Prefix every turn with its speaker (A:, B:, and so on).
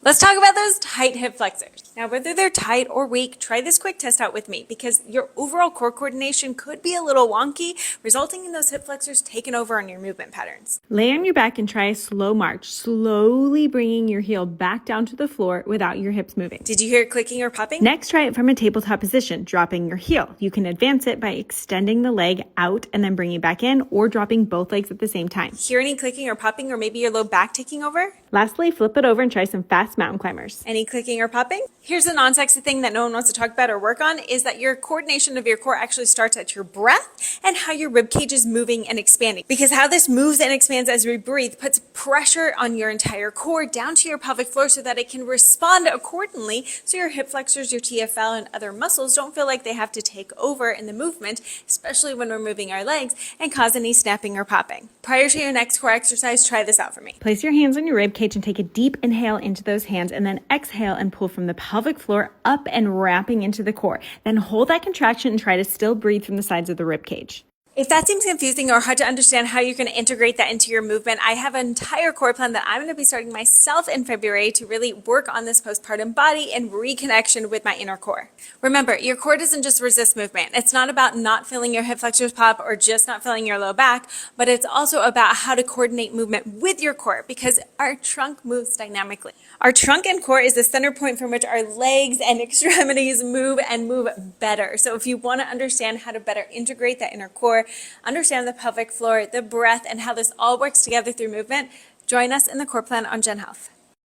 A: Let's talk about those tight hip flexors. Now, whether they're tight or weak, try this quick test out with me because your overall core coordination could be a little wonky, resulting in those hip flexors taking over on your movement patterns.
B: Lay on your back and try a slow march, slowly bringing your heel back down to the floor without your hips moving.
A: Did you hear it clicking or popping?
B: Next, try it from a tabletop position, dropping your heel. You can advance it by extending the leg out and then bringing it back in, or dropping both legs at the same time.
A: Hear any clicking or popping, or maybe your low back taking over?
B: Lastly, flip it over and try some fast mountain climbers.
A: Any clicking or popping? Here's a non-sexy thing that no one wants to talk about or work on is that your coordination of your core actually starts at your breath and how your rib cage is moving and expanding. Because how this moves and expands as we breathe puts pressure on your entire core down to your pelvic floor so that it can respond accordingly, so your hip flexors, your TFL, and other muscles don't feel like they have to take over in the movement, especially when we're moving our legs, and cause any snapping or popping. Prior to your next core exercise, try this out for me.
B: Place your hands on your rib cage and take a deep inhale into those hands, and then exhale and pull from the pelvic floor up and wrapping into the core. Then hold that contraction and try to still breathe from the sides of the rib cage.
A: If that seems confusing or hard to understand how you're going to integrate that into your movement, I have an entire core plan that I'm going to be starting myself in February to really work on this postpartum body and reconnection with my inner core. Remember, your core doesn't just resist movement. It's not about not feeling your hip flexors pop or just not feeling your low back, but it's also about how to coordinate movement with your core because our trunk moves dynamically. Our trunk and core is the center point from which our legs and extremities move and move better. So if you want to understand how to better integrate that inner core, understand the pelvic floor, the breath, and how this all works together through movement, join us in the core plan on Jen.Health.